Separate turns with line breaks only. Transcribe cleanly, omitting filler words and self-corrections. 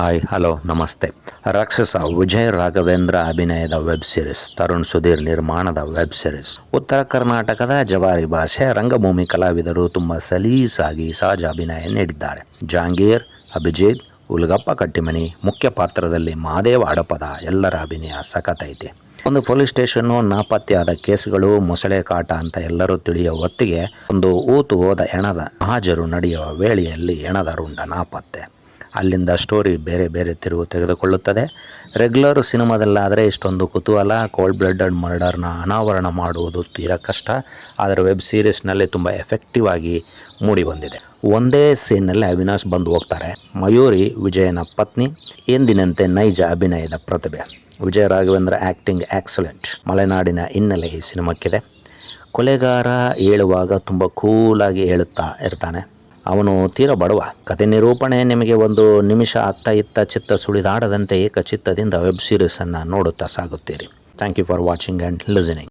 Hi hello ನಮಸ್ತೆ. ರಾಕ್ಷಸ ವಿಜಯ್ ರಾಘವೇಂದ್ರ ಅಭಿನಯದ ವೆಬ್ ಸಿರೀಸ್, ತರುಣ್ ಸುಧೀರ್ ನಿರ್ಮಾಣದ ವೆಬ್ ಸಿರೀಸ್. ಉತ್ತರ ಕರ್ನಾಟಕದ ಜವಾರಿ ಭಾಷೆ ರಂಗಭೂಮಿ ಕಲಾವಿದರು ತುಂಬ ಸಲೀಸಾಗಿ ಸಹಜ ಅಭಿನಯ ನೀಡಿದ್ದಾರೆ. ಜಹಾಂಗೀರ್, ಅಭಿಜಿತ್, ಉಲ್ಗಪ್ಪ ಕಟ್ಟಿಮನಿ, ಮುಖ್ಯ ಪಾತ್ರದಲ್ಲಿ ಮಹಾದೇವ ಹಡಪದ, ಎಲ್ಲರ ಅಭಿನಯ ಸಖತ್ತೈತೆ. ಒಂದು ಪೊಲೀಸ್ ಸ್ಟೇಷನ್ನು, ನಾಪತ್ತೆಯಾದ ಕೇಸ್ಗಳು, ಮೊಸಳೆ ಕಾಟ ಅಂತ ಎಲ್ಲರೂ ತಿಳಿಯೋ ಹೊತ್ತಿಗೆ ಒಂದು ಊತು ಹೋದ ಹೆಣದ ಹಾಜರು ನಡೆಯುವ ವೇಳೆಯಲ್ಲಿ ಹೆಣದ ರುಂಡ ನಾಪತ್ತೆ. ಅಲ್ಲಿಂದ ಸ್ಟೋರಿ ಬೇರೆ ಬೇರೆ ತಿರುವು ತೆಗೆದುಕೊಳ್ಳುತ್ತದೆ. ರೆಗ್ಯುಲರ್ ಸಿನಿಮಾದಲ್ಲಾದರೆ ಇಷ್ಟೊಂದು ಕುತೂಹಲ, ಕೋಲ್ಡ್ ಬ್ಲಡೆಡ್ ಮರ್ಡರ್ನ ಅನಾವರಣ ಮಾಡುವುದು ತೀರಾ ಕಷ್ಟ. ಆದರೆ ವೆಬ್ ಸೀರೀಸ್ನಲ್ಲಿ ತುಂಬ ಎಫೆಕ್ಟಿವ್ ಆಗಿ ಮೂಡಿಬಂದಿದೆ. ಒಂದೇ ಸೀನ್ನಲ್ಲಿ ಅವಿನಾಶ್ ಬಂದು ಹೋಗ್ತಾರೆ. ಮಯೂರಿ ವಿಜಯನ ಪತ್ನಿ, ಎಂದಿನಂತೆ ನೈಜ ಅಭಿನಯದ ಪ್ರತಿಭೆ. Vijay Raghavendra acting excellent. ಮಲೆನಾಡಿನ ಹಿನ್ನೆಲೆ ಈ ಸಿನಿಮಾಕ್ಕಿದೆ. ಕೊಲೆಗಾರ ಹೇಳುವಾಗ ತುಂಬ ಕೂಲಾಗಿ ಹೇಳುತ್ತಾ ಇರ್ತಾನೆ. ಅವನು ತೀರ ಬಡವ. ಕತೆ ನಿರೂಪಣೆ ನಿಮಗೆ ಒಂದು ನಿಮಿಷ ಅತ್ತ ಇತ್ತ ಚಿತ್ತ ಸುಳಿದಾಡದಂತೆ ಏಕಚಿತ್ತದಿಂದ ವೆಬ್ ಸೀರೀಸನ್ನು ನೋಡುತ್ತಾ ಸಾಗುತ್ತೀರಿ. Thank you for watching and listening.